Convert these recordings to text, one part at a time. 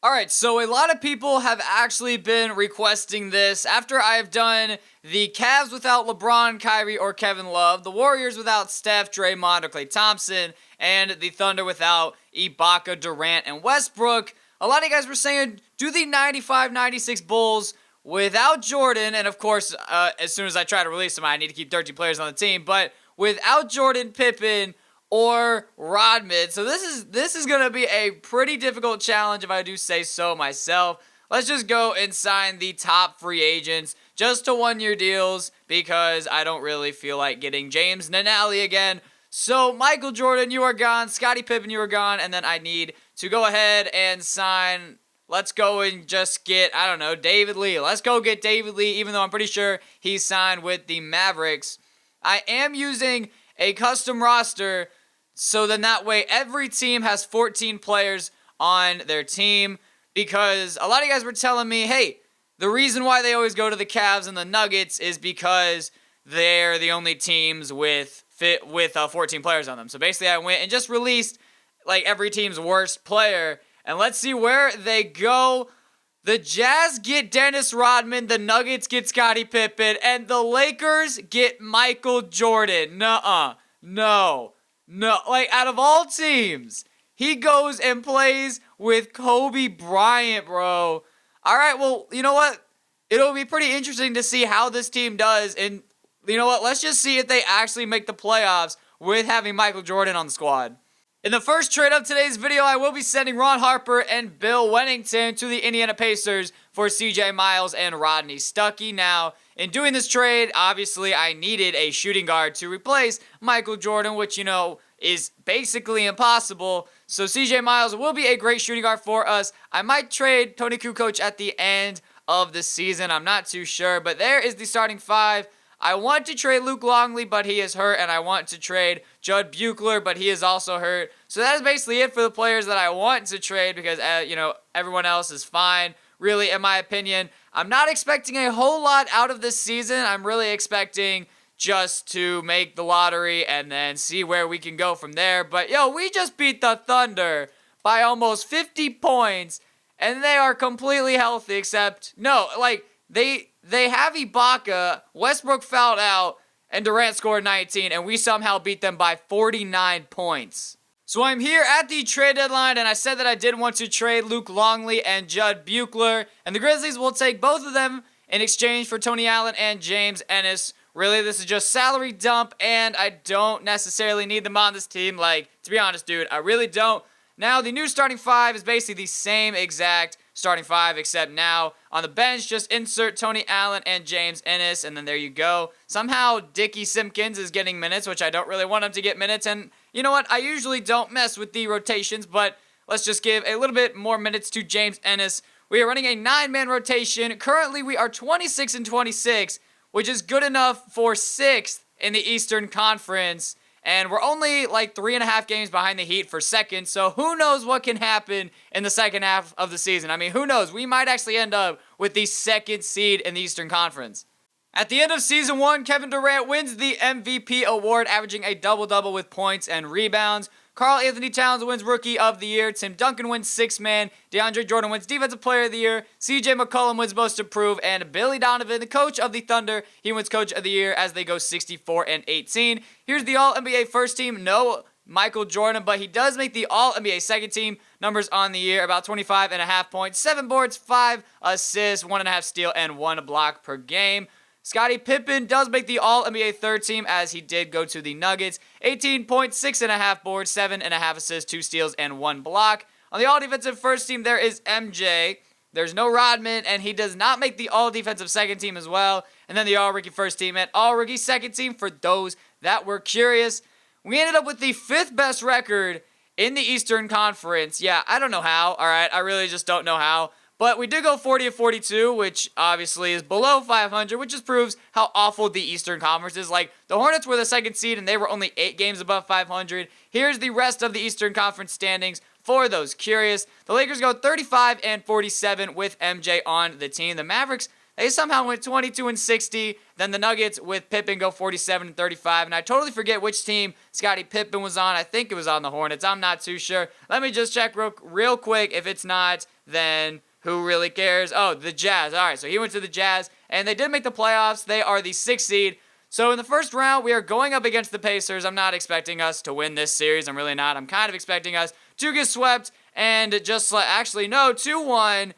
Alright, so a lot of people have actually been requesting this after I've done the Cavs without LeBron, Kyrie, or Kevin Love, the Warriors without Steph, Draymond, or Klay Thompson, and the Thunder without Ibaka, Durant, and Westbrook. A lot of you guys were saying, do the 95-96 Bulls without Jordan, and of course, as soon as I try to release them, I need to keep 13 players on the team, but without Jordan, Pippen, or Rodman. So this is going to be a pretty difficult challenge if I do say so myself. Let's just go and sign the top free agents just to one-year deals because I don't really feel like getting James Nanali again. So Michael Jordan, you are gone. Scottie Pippen, you are gone. And then I need to go ahead and sign. Let's go and just get, I don't know, David Lee. Let's go get David Lee, even though I'm pretty sure he signed with the Mavericks. I am using a custom roster, so then that way every team has 14 players on their team, because a lot of you guys were telling me, hey, the reason why they always go to the Cavs and the Nuggets is because they're the only teams with 14 players on them. So basically I went and just released like every team's worst player, and let's see where they go. The Jazz get Dennis Rodman, the Nuggets get Scottie Pippen, and the Lakers get Michael Jordan. No. Like, out of all teams, he goes and plays with Kobe Bryant, bro. Alright, well, you know what? It'll be pretty interesting to see how this team does, and you know what? Let's just see if they actually make the playoffs with having Michael Jordan on the squad. In the first trade of today's video, I will be sending Ron Harper and Bill Wennington to the Indiana Pacers for CJ Miles and Rodney Stuckey. Now, in doing this trade, obviously I needed a shooting guard to replace Michael Jordan, which, you know, is basically impossible. So CJ Miles will be a great shooting guard for us. I might trade Tony Kukoc at the end of the season. I'm not too sure, but there is the starting five. I want to trade Luke Longley, but he is hurt, and I want to trade Judd Buechler, but he is also hurt. So that is basically it for the players that I want to trade because, you know, everyone else is fine, really, in my opinion. I'm not expecting a whole lot out of this season. I'm really expecting just to make the lottery and then see where we can go from there. But, yo, we just beat the Thunder by almost 50 points, and they are completely healthy except, no, like, they have Ibaka, Westbrook fouled out, and Durant scored 19, and we somehow beat them by 49 points. So I'm here at the trade deadline, and I said that I did want to trade Luke Longley and Judd Buechler, and the Grizzlies will take both of them in exchange for Tony Allen and James Ennis. Really, this is just salary dump, and I don't necessarily need them on this team. Like, to be honest, dude, I really don't. Now, the new starting five is basically the same exact starting five, except now on the bench, just insert Tony Allen and James Ennis, and then there you go. Somehow, Dickie Simpkins is getting minutes, which I don't really want him to get minutes, and you know what? I usually don't mess with the rotations, but let's just give a little bit more minutes to James Ennis. We are running a 9-man rotation. Currently, we are 26-26, which is good enough for 6th in the Eastern Conference. And we're only like 3.5 games behind the Heat for second, so who knows what can happen in the second half of the season. I mean, who knows? We might actually end up with the 2nd seed in the Eastern Conference. At the end of Season 1, Kevin Durant wins the MVP award, averaging a double-double with points and rebounds. Karl Anthony Towns wins Rookie of the Year. Tim Duncan wins Sixth Man. DeAndre Jordan wins Defensive Player of the Year. CJ McCollum wins Most Improved. And Billy Donovan, the coach of the Thunder, he wins Coach of the Year as they go 64-18. Here's the All-NBA First Team. No Michael Jordan, but he does make the All-NBA Second Team. Numbers on the year, about 25.5 points, 7 boards, 5 assists, 1.5 steal, and 1 block per game. Scottie Pippen does make the All-NBA Third Team as he did go to the Nuggets. 18 points, 6.5 boards, 7.5 assists, 2 steals, and 1 block. On the All-Defensive First Team, there is MJ. There's no Rodman, and he does not make the All-Defensive Second Team as well. And then the All-Rookie First Team and All-Rookie Second Team for those that were curious. We ended up with the 5th best record in the Eastern Conference. Yeah, I don't know how, alright? I really just don't know how. But we did go 40-42, which obviously is below 500, which just proves how awful the Eastern Conference is. Like, the Hornets were the 2nd seed, and they were only 8 games above 500. Here's the rest of the Eastern Conference standings for those curious. The Lakers go 35-47 with MJ on the team. The Mavericks, they somehow went 22-60. Then the Nuggets with Pippen go 47-35. And I totally forget which team Scottie Pippen was on. I think it was on the Hornets. I'm not too sure. Let me just check real quick. If it's not, then who really cares? Oh, the Jazz. All right, so he went to the Jazz, and they did make the playoffs. They are the 6th seed. So in the first round, we are going up against the Pacers. I'm not expecting us to win this series. I'm really not. I'm kind of expecting us to get swept and just actually, no, 2-1,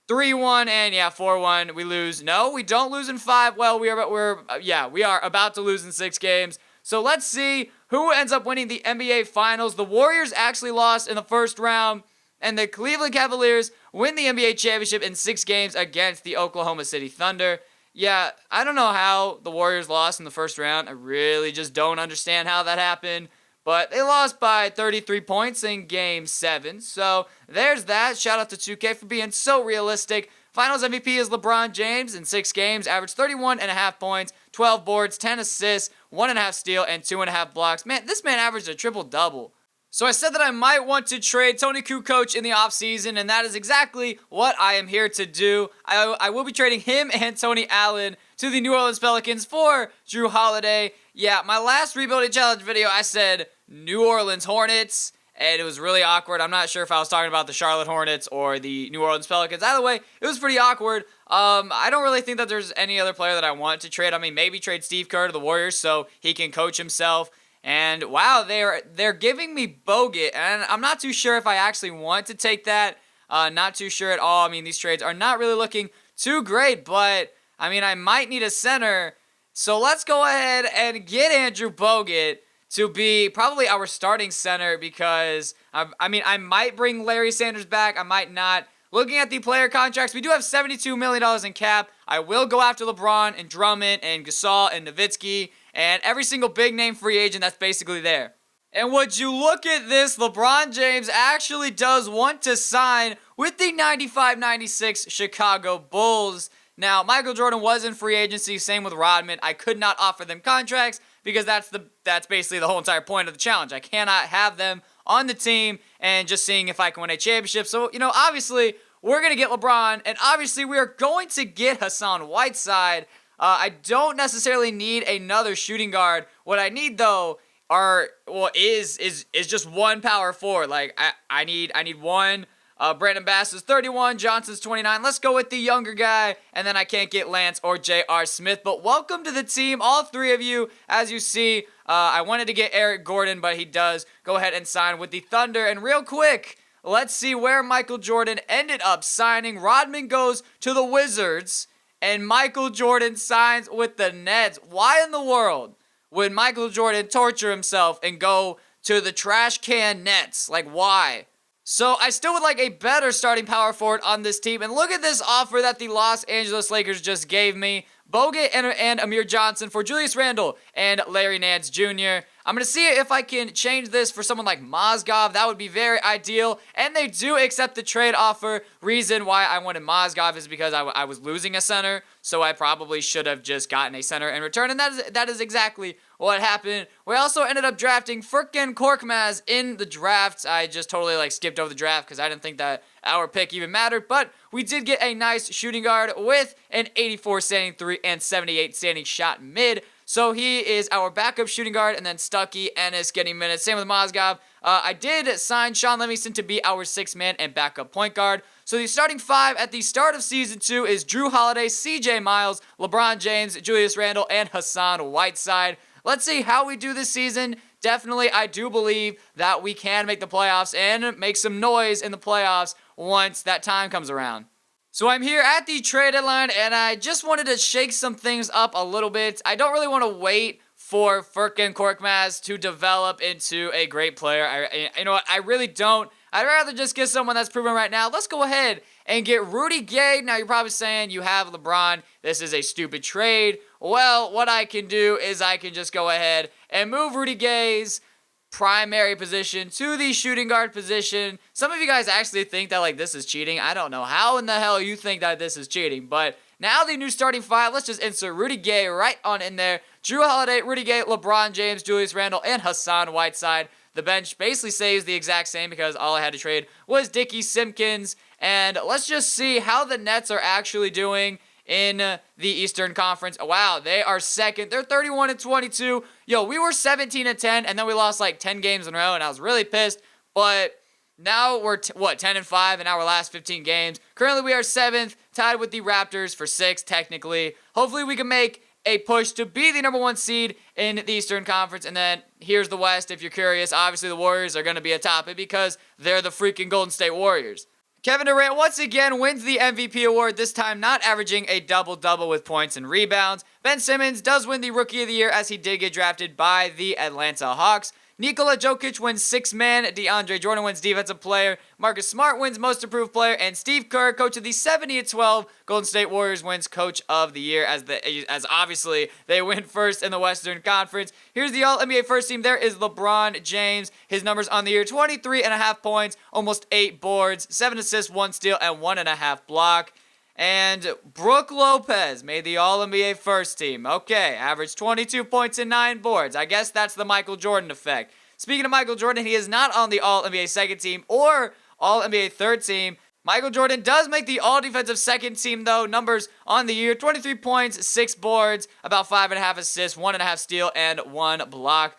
3-1, and yeah, 4-1. We lose. No, we don't lose in 5. Well, we are about to lose in 6 games. So let's see who ends up winning the NBA Finals. The Warriors actually lost in the first round, and the Cleveland Cavaliers win the NBA championship in 6 games against the Oklahoma City Thunder. Yeah, I don't know how the Warriors lost in the first round. I really just don't understand how that happened. But they lost by 33 points in Game 7. So there's that. Shout out to 2K for being so realistic. Finals MVP is LeBron James in 6 games. Averaged 31.5 points, 12 boards, 10 assists, 1.5 steal, and 2.5 blocks. Man, this man averaged a triple-double. So I said that I might want to trade Tony Kukoc in the offseason, and that is exactly what I am here to do. I will be trading him and Tony Allen to the New Orleans Pelicans for Jrue Holiday. Yeah, my last Rebuilding Challenge video, I said New Orleans Hornets, and it was really awkward. I'm not sure if I was talking about the Charlotte Hornets or the New Orleans Pelicans. Either way, it was pretty awkward. I don't really think that there's any other player that I want to trade. I mean, maybe trade Steve Kerr to the Warriors so he can coach himself. And wow, they're giving me Bogut, and I'm not too sure if I actually want to take that. Not too sure at all. I mean, these trades are not really looking too great, but I mean, I might need a center. So let's go ahead and get Andrew Bogut to be probably our starting center because, I mean, I might bring Larry Sanders back. I might not. Looking at the player contracts, we do have $72 million in cap. I will go after LeBron and Drummond and Gasol and Nowitzki and every single big name free agent that's basically there. And would you look at this, LeBron James actually does want to sign with the 95-96 Chicago Bulls. Now, Michael Jordan was in free agency, same with Rodman. I could not offer them contracts because that's basically the whole entire point of the challenge. I cannot have them on the team and just seeing if I can win a championship. So, obviously, we're going to get LeBron, and obviously, we are going to get Hassan Whiteside. I don't necessarily need another shooting guard. What I need, though, is just one power forward. Like, I need one. Brandon Bass is 31, Johnson's 29. Let's go with the younger guy, and then I can't get Lance or J.R. Smith. But welcome to the team, all 3 of you. As you see, I wanted to get Eric Gordon, but he does go ahead and sign with the Thunder. And real quick, let's see where Michael Jordan ended up signing. Rodman goes to the Wizards, and Michael Jordan signs with the Nets. Why in the world would Michael Jordan torture himself and go to the trash can Nets? Like, why? So I still would like a better starting power forward on this team. And look at this offer that the Los Angeles Lakers just gave me. Bogut and Amir Johnson for Julius Randle and Larry Nance Jr. I'm going to see if I can change this for someone like Mozgov. That would be very ideal. And they do accept the trade offer. Reason why I wanted Mozgov is because I was losing a center. So I probably should have just gotten a center in return. And that is exactly what happened. We also ended up drafting frickin' Korkmaz in the draft. I just totally skipped over the draft because I didn't think that our pick even mattered. But we did get a nice shooting guard with an 84 standing 3 and 78 standing shot mid. So he is our backup shooting guard, and then Stuckey, Ennis getting minutes. Same with Mozgov. I did sign Sean Livingston to be our 6th man and backup point guard. So the starting 5 at the start of Season 2 is Jrue Holiday, CJ Miles, LeBron James, Julius Randle, and Hassan Whiteside. Let's see how we do this season. Definitely, I do believe that we can make the playoffs and make some noise in the playoffs once that time comes around. So I'm here at the trade deadline, and I just wanted to shake some things up a little bit. I don't really want to wait for Furkan Korkmaz to develop into a great player. You know what? I really don't. I'd rather just get someone that's proven right now. Let's go ahead and get Rudy Gay. Now, you're probably saying you have LeBron. This is a stupid trade. Well, what I can do is I can just go ahead and move Rudy Gay's primary position to the shooting guard position. Some of you guys actually think that this is cheating. I don't know how in the hell you think that this is cheating, but now the new starting 5, let's just insert Rudy Gay right on in there. Jrue Holiday, Rudy Gay, LeBron James, Julius Randle, and Hassan Whiteside. The bench basically stays the exact same because all I had to trade was Dickie Simpkins. And let's just see how the Nets are actually doing in the Eastern Conference. Wow, they are second. They're 31-22. Yo, we were 17-10, and then we lost like 10 games in a row, and I was really pissed. But now we're 10-5 in our last 15 games. Currently, we are 7th, tied with the Raptors for 6th, technically. Hopefully, we can make a push to be the number 1 seed in the Eastern Conference. And then here's the West, if you're curious. Obviously, the Warriors are going to be atop it because they're the freaking Golden State Warriors. Kevin Durant once again wins the MVP award, this time not averaging a double-double with points and rebounds. Ben Simmons does win the Rookie of the Year as he did get drafted by the Atlanta Hawks. Nikola Jokic wins Sixth Man, DeAndre Jordan wins Defensive Player, Marcus Smart wins Most Improved Player, and Steve Kerr, coach of the 70-12 Golden State Warriors, wins Coach of the Year as obviously they win first in the Western Conference. Here's the All-NBA First Team. There is LeBron James. His numbers on the year, 23.5 points, almost 8 boards, 7 assists, 1 steal, and 1.5 block. And Brook Lopez made the All-NBA First Team. Okay, averaged 22 points and 9 boards. I guess that's the Michael Jordan effect. Speaking of Michael Jordan, he is not on the All-NBA Second Team or All-NBA Third Team. Michael Jordan does make the All-Defensive Second Team, though. Numbers on the year, 23 points, 6 boards, about 5.5 assists, 1.5 steal, and 1 block.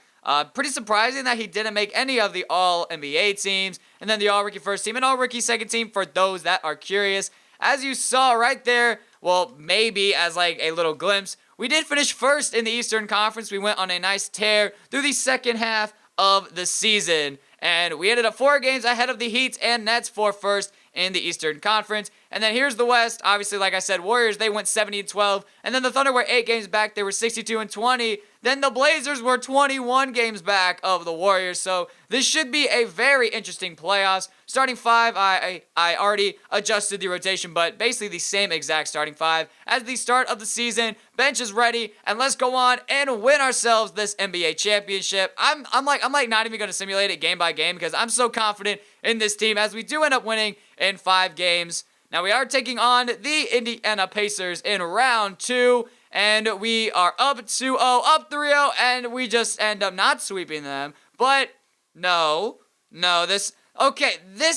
Pretty surprising that he didn't make any of the All-NBA teams. And then the All-Rookie First Team and All-Rookie Second Team for those that are curious. As you saw right there, well, maybe as like a little glimpse, we did finish first in the Eastern Conference. We went on a nice tear through the second half of the season, and we ended up 4 games ahead of the Heat and Nets for first in the Eastern Conference. And then here's the West. Obviously, like I said, Warriors, they went 70-12, and then the Thunder were 8 games back. They were 62-20. Then the Blazers were 21 games back of the Warriors. So this should be a very interesting playoffs. Starting 5, I already adjusted the rotation, but basically the same exact starting 5 as the start of the season. Bench is ready, and let's go on and win ourselves this NBA championship. I'm like not even going to simulate it game by game because I'm so confident in this team as we do end up winning in 5 games. Now we are taking on the Indiana Pacers in round 2. And we are up 2-0, up 3-0, and we just end up not sweeping them. But no, this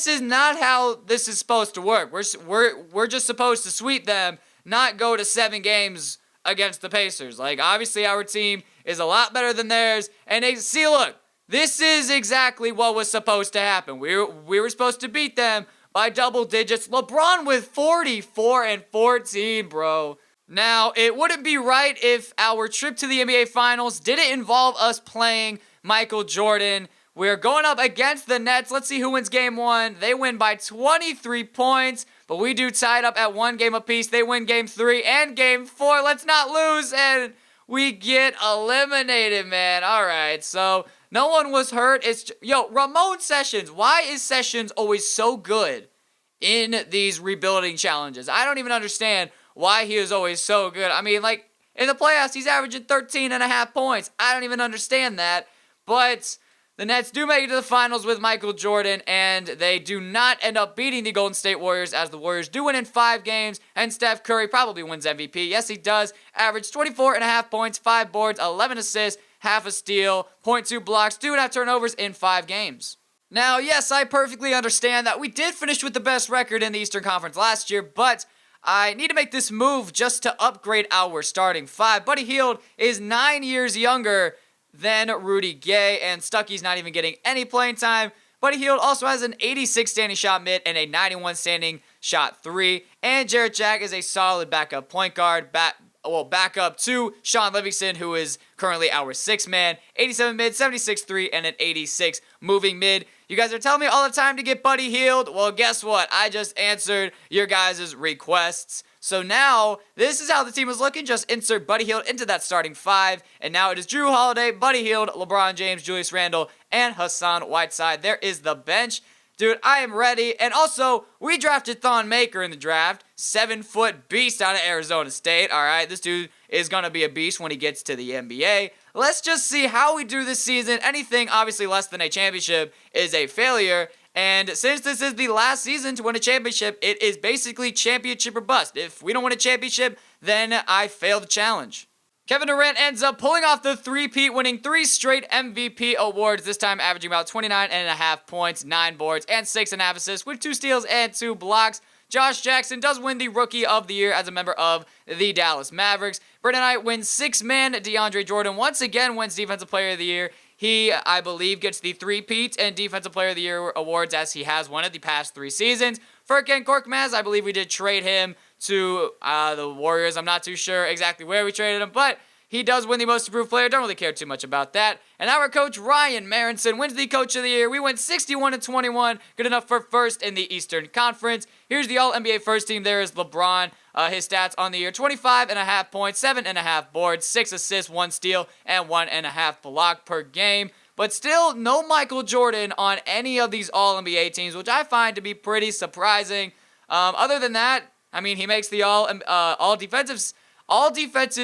is not how this is supposed to work. We're just supposed to sweep them, not go to 7 games against the Pacers. Like, obviously our team is a lot better than theirs. And see, look, this is exactly what was supposed to happen. We were supposed to beat them by double digits. LeBron with 44 and 14, bro. Now, it wouldn't be right if our trip to the NBA Finals didn't involve us playing Michael Jordan. We're going up against the Nets. Let's see who wins Game 1. They win by 23 points, but we do tie it up at 1 game apiece. They win Game 3 and Game 4. Let's not lose, and we get eliminated, man. All right, so no one was hurt. Ramon Sessions. Why is Sessions always so good in these rebuilding challenges? I don't even understand why he is always so good. I mean, like, in the playoffs, he's averaging 13.5 points. I don't even understand that. But the Nets do make it to the finals with Michael Jordan, and they do not end up beating the Golden State Warriors, as the Warriors do win in 5 games, and Steph Curry probably wins MVP. Yes, he does. Average 24.5 points, 5 boards, 11 assists, half a steal, 0.2 blocks, 2.5 turnovers in 5 games. Now, yes, I perfectly understand that we did finish with the best record in the Eastern Conference last year, but I need to make this move just to upgrade our starting 5. Buddy Hield is 9 years younger than Rudy Gay, and Stuckey's not even getting any playing time. Buddy Hield also has an 86 standing shot mid and a 91 standing shot 3. And Jarrett Jack is a solid backup point guard, backup to Sean Livingston, who is currently our 6th man. 87 mid, 76 3, and an 86 moving mid. You guys are telling me all the time to get Buddy Hield. Well, guess what? I just answered your guys' requests. So now, this is how the team is looking. Just insert Buddy Hield into that starting 5. And now it is Drew Holiday, Buddy Hield, LeBron James, Julius Randle, and Hassan Whiteside. There is the bench. Dude, I am ready. And also, we drafted Thon Maker in the draft. 7-foot beast out of Arizona State. All right, this dude is going to be a beast when he gets to the NBA. Let's just see how we do this season. Anything obviously less than a championship is a failure. And since this is the last season to win a championship, it is basically championship or bust. If we don't win a championship, then I fail the challenge. Kevin Durant ends up pulling off the three-peat, winning 3 straight MVP awards, this time averaging about 29.5 points, 9 boards, and 6.5 assists with 2 steals and 2 blocks. Josh Jackson does win the Rookie of the Year as a member of the Dallas Mavericks. Brandon Knight wins 6-man. DeAndre Jordan once again wins Defensive Player of the Year. He, I believe, gets the 3-peat and Defensive Player of the Year awards as he has won it the past 3 seasons. Furkan Korkmaz, I believe we did trade him to the Warriors. I'm not too sure exactly where we traded him, but he does win the Most Improved Player. Don't really care too much about that. And our coach, Ryan Marinson, wins the Coach of the Year. We went 61-21, good enough for first in the Eastern Conference. Here's the All-NBA first team. There is LeBron. His stats on the year, 25.5 points, 7.5 boards, 6 assists, 1 steal, and 1.5 block per game. But still, no Michael Jordan on any of these All-NBA teams, which I find to be pretty surprising. Other than that, I mean, he makes the all-defensive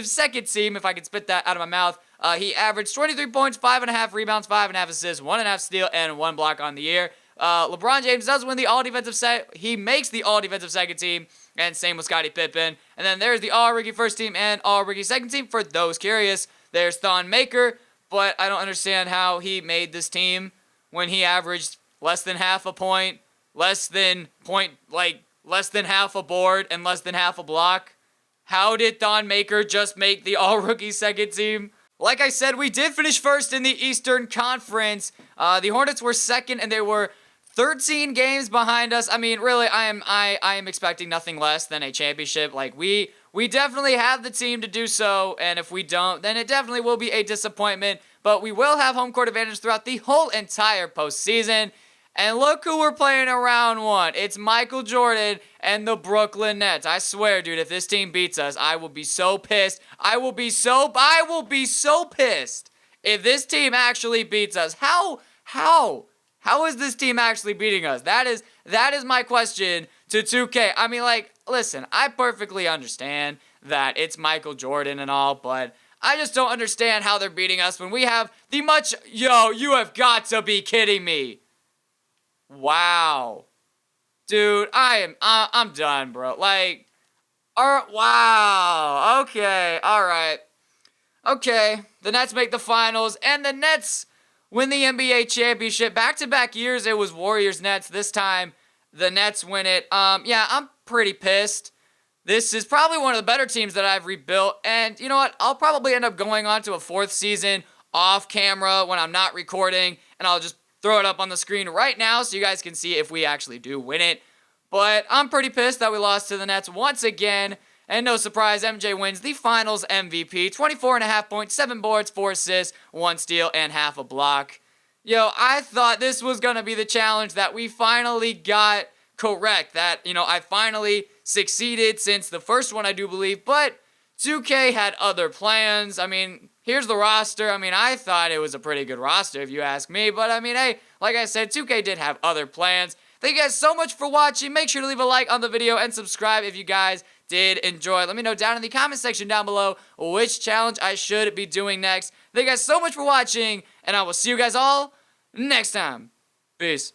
second team, if I could spit that out of my mouth. He averaged 23 points, 5.5 rebounds, 5.5 assists, 1.5 steal, and 1 block on the year. LeBron James does win the all-defensive he makes the all-defensive second team, and same with Scottie Pippen. And then there's the all-rookie first team and all-rookie second team for those curious. There's Thon Maker, but I don't understand how he made this team when he averaged less than half a point, less than half a board, and less than half a block. How did Thon Maker just make the all-rookie second team? Like I said, we did finish first in the Eastern Conference. The Hornets were second, and they were 13 games behind us. I mean, really, I am expecting nothing less than a championship. Like, we definitely have the team to do so, and if we don't, then it definitely will be a disappointment. But we will have home court advantage throughout the whole entire postseason. And look who we're playing in round 1. It's Michael Jordan and the Brooklyn Nets. I swear, dude, if this team beats us, I will be so pissed. I will be so pissed if this team actually beats us. How is this team actually beating us? That is my question to 2K. I mean, like, listen, I perfectly understand that it's Michael Jordan and all, but I just don't understand how they're beating us when we have you have got to be kidding me. Wow. Dude, I'm done, bro. Like, wow. Okay, alright. Okay, the Nets make the finals, and the Nets win the NBA championship. Back-to-back years, it was Warriors-Nets. This time, the Nets win it. Yeah, I'm pretty pissed. This is probably one of the better teams that I've rebuilt, and you know what? I'll probably end up going on to a 4th season off camera when I'm not recording, and I'll just throw it up on the screen right now so you guys can see if we actually do win it. But I'm pretty pissed that we lost to the Nets once again. And no surprise, MJ wins the Finals MVP. 24.5 points, 7 boards, 4 assists, 1 steal, and half a block. Yo, I thought this was going to be the challenge that we finally got correct. That, I finally succeeded since the first one, I do believe. But 2K had other plans. I mean, here's the roster. I mean, I thought it was a pretty good roster, if you ask me. But, I mean, hey, like I said, 2K did have other plans. Thank you guys so much for watching. Make sure to leave a like on the video and subscribe if you guys did enjoy. Let me know down in the comment section down below which challenge I should be doing next. Thank you guys so much for watching, and I will see you guys all next time. Peace.